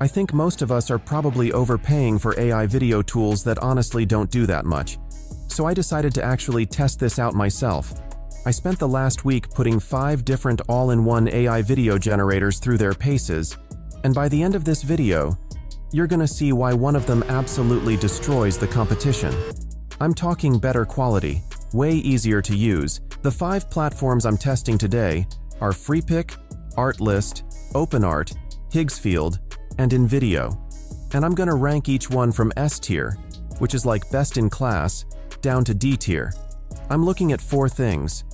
I think most of us are probably overpaying for AI video tools that honestly don't do that much. So I decided to actually test this out myself. I spent the last week putting 5 different all-in-one AI video generators through their paces, and by the end of this video, you're gonna see why one of them absolutely destroys the competition. I'm talking better quality, way easier to use. The 5 platforms I'm testing today are Freepik, Artlist, OpenArt, Higgsfield, and Invideo. And I'm gonna rank each one from S tier, which is like best in class, down to D tier. I'm looking at 4 things: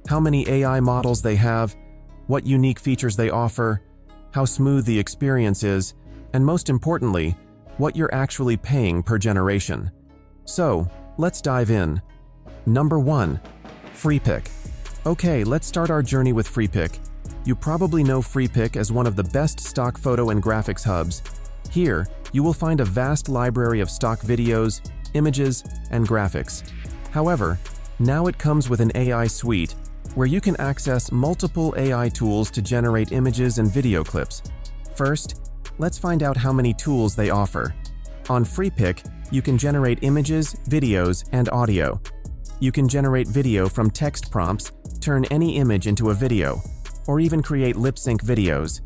how many AI models they have, what unique features they offer, how smooth the experience is, and most importantly, what you're actually paying per generation. So, let's dive in. Number 1. Freepik. Okay, let's start our journey with Freepik. You probably know Freepik as one of the best stock photo and graphics hubs. Here, you will find a vast library of stock videos, images, and graphics. However, now it comes with an AI suite where you can access multiple AI tools to generate images and video clips. First, let's find out how many tools they offer. On Freepik, you can generate images, videos, and audio. You can generate video from text prompts, turn any image into a video, or even create lip-sync videos.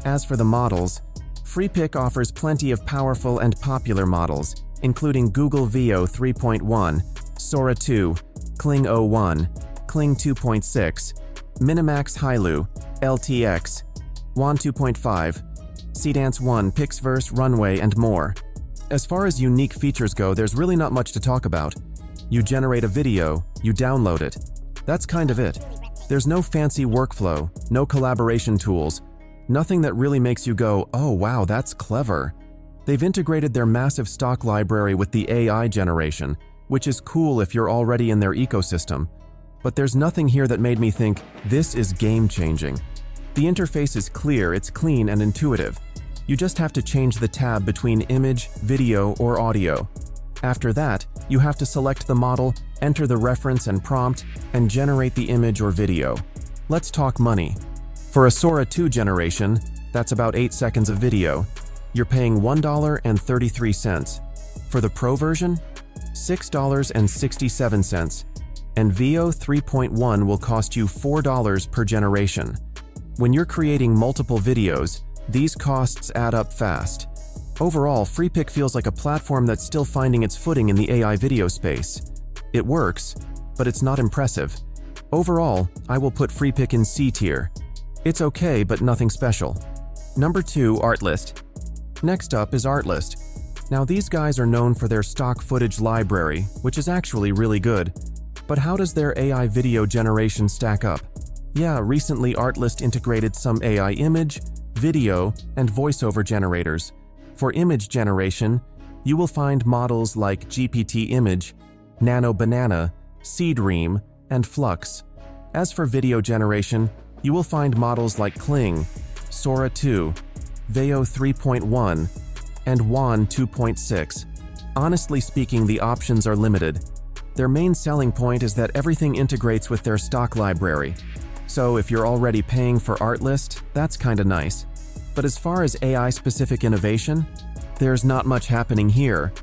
As for the models, Freepik offers plenty of powerful and popular models, including Google Veo 3.1, Sora 2, Kling 01, Kling 2.6, Minimax Hailu, LTX, Wan 2.5, Seedance 1, Pixverse, Runway, and more. As far as unique features go, there's really not much to talk about. You generate a video, you download it. That's kind of it. There's no fancy workflow, no collaboration tools, nothing that really makes you go, oh wow, that's clever. They've integrated their massive stock library with the AI generation, which is cool if you're already in their ecosystem. But there's nothing here that made me think, this is game-changing. The interface is clear, it's clean and intuitive. You just have to change the tab between image, video, or audio. After that, you have to select the model, enter the reference and prompt, and generate the image or video. Let's talk money. For a Sora 2 generation, that's about 8 seconds of video, you're paying $1.33. For the Pro version, $6.67. And Veo 3.1 will cost you $4 per generation. When you're creating multiple videos, these costs add up fast. Overall, Freepik feels like a platform that's still finding its footing in the AI video space. It works, but it's not impressive. Overall, I will put Freepik in C tier. It's okay, but nothing special. Number 2, Artlist. Next up is Artlist. Now these guys are known for their stock footage library, which is actually really good. But how does their AI video generation stack up? Yeah, recently Artlist integrated some AI image, video, and voiceover generators. For image generation, you will find models like GPT Image, Nano Banana, Seedream, and Flux. As for video generation, you will find models like Kling, Sora 2, Veo 3.1, and Wan 2.6. Honestly speaking, the options are limited. Their main selling point is that everything integrates with their stock library. So if you're already paying for Artlist, that's kinda nice. But as far as AI-specific innovation, there's not much happening here.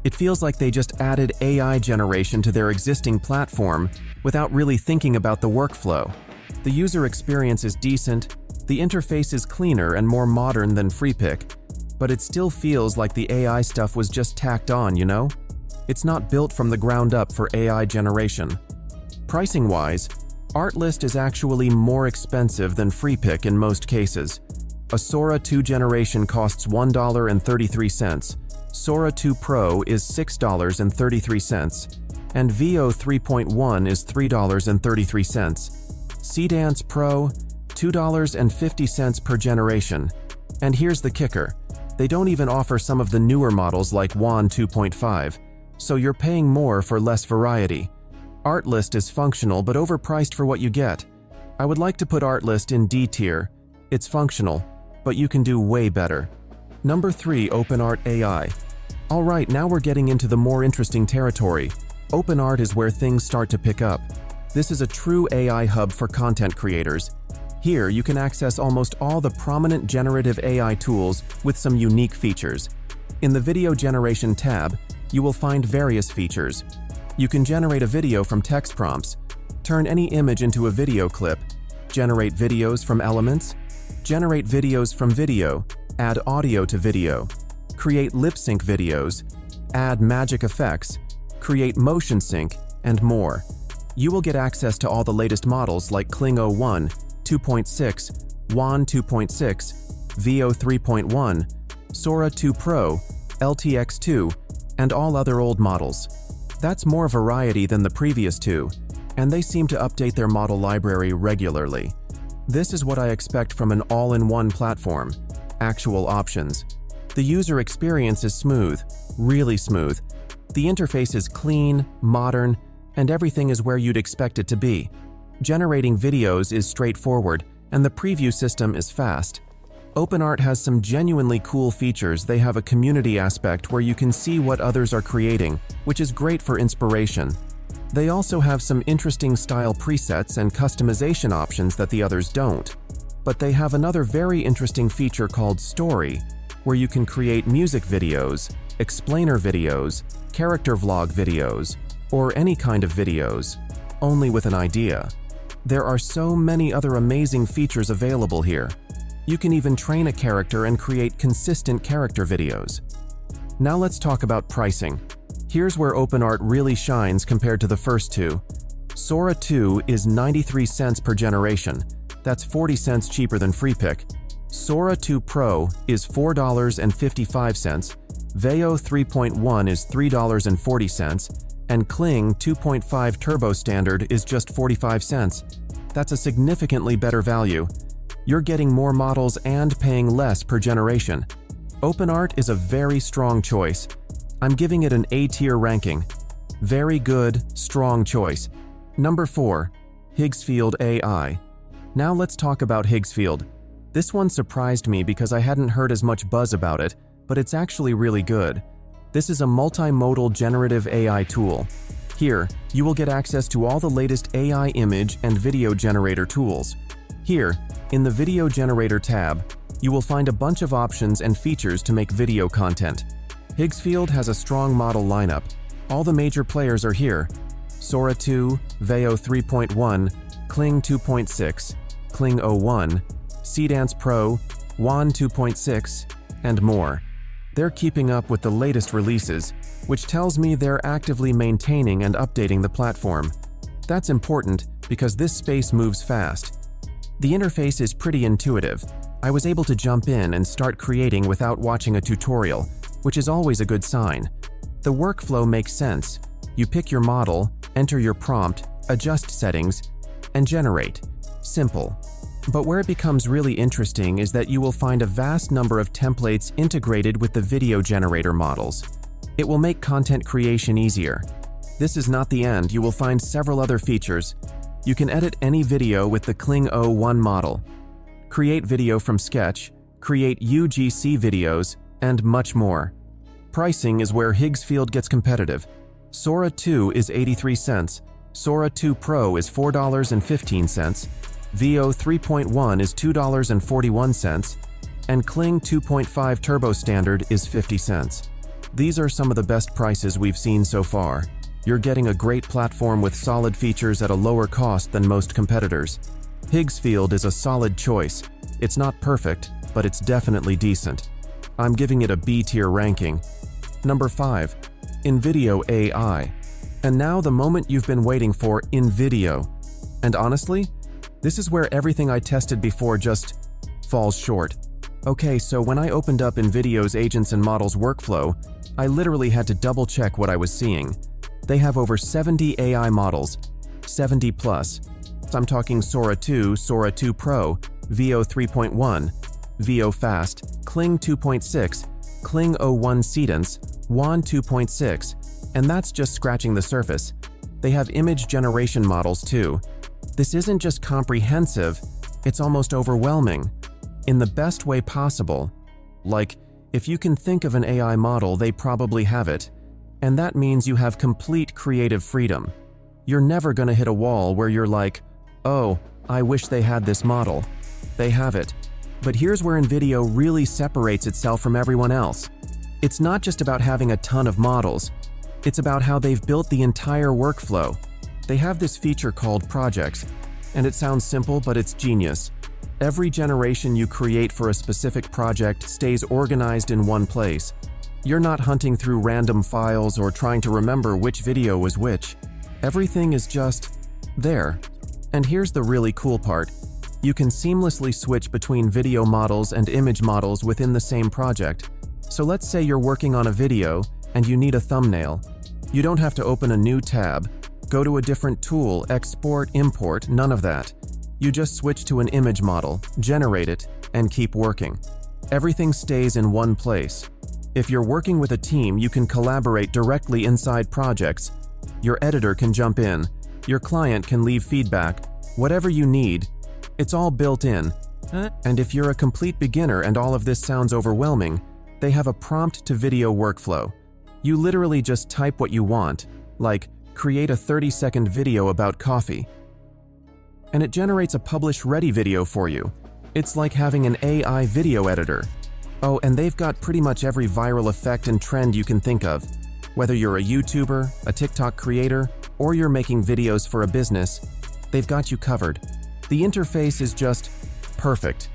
It feels like they just added AI generation to their existing platform without really thinking about the workflow. The user experience is decent, the interface is cleaner and more modern than Freepik, but it still feels like the AI stuff was just tacked on, you know? It's not built from the ground up for AI generation. Pricing-wise, Artlist is actually more expensive than Freepik in most cases. A Sora 2 generation costs $1.33, Sora 2 Pro is $6.33, and Veo 3.1 is $3.33. Seedance Pro, $2.50 per generation. And here's the kicker, they don't even offer some of the newer models like Wan 2.5, so you're paying more for less variety. Artlist is functional but overpriced for what you get. I would like to put Artlist in D tier. It's functional, but you can do way better. Number 3, OpenArt AI. Alright, now we're getting into the more interesting territory. OpenArt is where things start to pick up. This is a true AI hub for content creators. Here, you can access almost all the prominent generative AI tools with some unique features. In the Video Generation tab, you will find various features. You can generate a video from text prompts, turn any image into a video clip, generate videos from elements, generate videos from video, add audio to video, create lip sync videos, add magic effects, create motion sync, and more. You will get access to all the latest models like Kling 01, 2.6, WAN 2.6, VO 3.1, Sora 2 Pro, LTX2, and all other old models. That's more variety than the previous two, and they seem to update their model library regularly. This is what I expect from an all-in-one platform. Actual options. The user experience is smooth, really smooth. The interface is clean, modern, and everything is where you'd expect it to be. Generating videos is straightforward, and the preview system is fast. OpenArt has some genuinely cool features. They have a community aspect where you can see what others are creating, which is great for inspiration. They also have some interesting style presets and customization options that the others don't. But they have another very interesting feature called Story, where you can create music videos, explainer videos, character vlog videos, or any kind of videos, only with an idea. There are so many other amazing features available here. You can even train a character and create consistent character videos. Now let's talk about pricing. Here's where OpenArt really shines compared to the first two. Sora 2 is 93 cents per generation. That's 40 cents cheaper than Freepik. Sora 2 Pro is $4.55, Veo 3.1 is $3.40, and Kling 2.5 Turbo Standard is just 45 cents. That's a significantly better value. You're getting more models and paying less per generation. OpenArt is a very strong choice. I'm giving it an A-tier ranking. Very good, strong choice. Number 4. Higgsfield AI. Now let's talk about Higgsfield. This one surprised me because I hadn't heard as much buzz about it, but it's actually really good. This is a multimodal generative AI tool. Here, you will get access to all the latest AI image and video generator tools. Here, in the Video Generator tab, you will find a bunch of options and features to make video content. Higgsfield has a strong model lineup. All the major players are here: Sora 2, Veo 3.1, Kling 2.6, Kling 01, Seedance Pro, WAN 2.6, and more. They're keeping up with the latest releases, which tells me they're actively maintaining and updating the platform. That's important because this space moves fast. The interface is pretty intuitive. I was able to jump in and start creating without watching a tutorial, which is always a good sign. The workflow makes sense. You pick your model, enter your prompt, adjust settings, and generate. Simple. But where it becomes really interesting is that you will find a vast number of templates integrated with the video generator models. It will make content creation easier. This is not the end. You will find several other features. You can edit any video with the Kling 01 model, create video from Sketch, create UGC videos, and much more. Pricing is where Higgsfield gets competitive. Sora 2 is 83 cents, Sora 2 Pro is $4.15, Veo 3.1 is $2.41, and Kling 2.5 Turbo Standard is 50 cents. These are some of the best prices we've seen so far. You're getting a great platform with solid features at a lower cost than most competitors. Higgsfield is a solid choice. It's not perfect, but it's definitely decent. I'm giving it a B-tier ranking. Number 5. Invideo AI. And now the moment you've been waiting for, Invideo. And honestly, this is where everything I tested before just falls short. Okay, so when I opened up Invideo's Agents and Models workflow, I literally had to double-check what I was seeing. They have over 70 AI models, 70 plus. I'm talking Sora 2, Sora 2 Pro, Veo 3.1, Veo Fast, Kling 2.6, Kling 01 Seedance, WAN 2.6, and that's just scratching the surface. They have image generation models too. This isn't just comprehensive, it's almost overwhelming. In the best way possible. Like, if you can think of an AI model, they probably have it. And that means you have complete creative freedom. You're never gonna hit a wall where you're like, oh, I wish they had this model. They have it. But here's where Invideo really separates itself from everyone else. It's not just about having a ton of models. It's about how they've built the entire workflow. They have this feature called projects, and it sounds simple, but it's genius. Every generation you create for a specific project stays organized in one place. You're not hunting through random files or trying to remember which video was which. Everything is just there. And here's the really cool part. You can seamlessly switch between video models and image models within the same project. So let's say you're working on a video and you need a thumbnail. You don't have to open a new tab, go to a different tool, export, import, none of that. You just switch to an image model, generate it, and keep working. Everything stays in one place. If you're working with a team, you can collaborate directly inside projects. Your editor can jump in. Your client can leave feedback. Whatever you need, it's all built in. And if you're a complete beginner and all of this sounds overwhelming, they have a prompt-to-video workflow. You literally just type what you want, like create a 30-second video about coffee, and it generates a publish-ready video for you. It's like having an AI video editor. Oh, and they've got pretty much every viral effect and trend you can think of. Whether you're a YouTuber, a TikTok creator, or you're making videos for a business, they've got you covered. The interface is just perfect.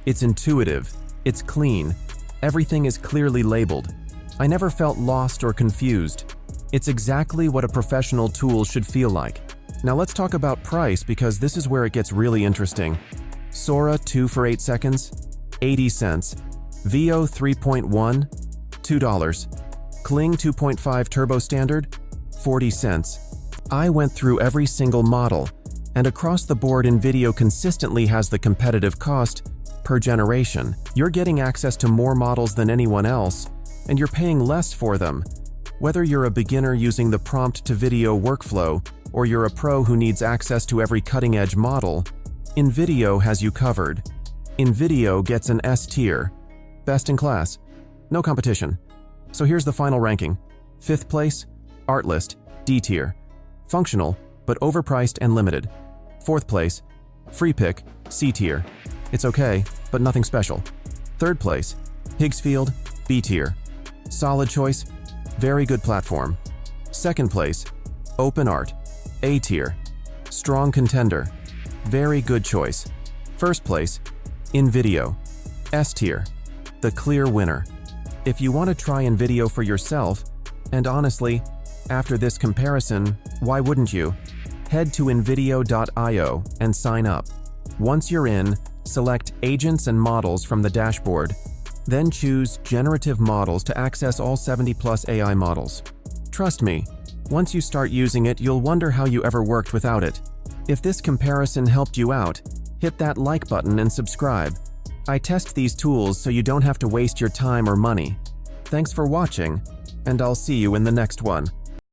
It's intuitive. It's clean. Everything is clearly labeled. I never felt lost or confused. It's exactly what a professional tool should feel like. Now let's talk about price, because this is where it gets really interesting. Sora 2 for 8 seconds, 80 cents. Veo 3.1, $2. Kling 2.5 Turbo Standard, 40 cents. I went through every single model, and across the board Invideo consistently has the competitive cost per generation. You're getting access to more models than anyone else, and you're paying less for them. Whether you're a beginner using the prompt-to-video workflow, or you're a pro who needs access to every cutting-edge model, Invideo has you covered. Invideo gets an S tier. Best in class. No competition. So here's the final ranking. 5th place, Artlist, D tier. Functional, but overpriced and limited. 4th place, Freepik, C tier. It's okay, but nothing special. 3rd place, Higgsfield, B tier. Solid choice, very good platform. 2nd place, OpenArt, A tier. Strong contender, very good choice. 1st place, Invideo, S tier. The clear winner. If you want to try Invideo for yourself, and honestly, after this comparison, why wouldn't you? Head to Invideo.io and sign up. Once you're in, select Agents and Models from the dashboard. Then choose Generative Models to access all 70+ AI models. Trust me, once you start using it, you'll wonder how you ever worked without it. If this comparison helped you out, hit that like button and subscribe. I test these tools so you don't have to waste your time or money. Thanks for watching, and I'll see you in the next one.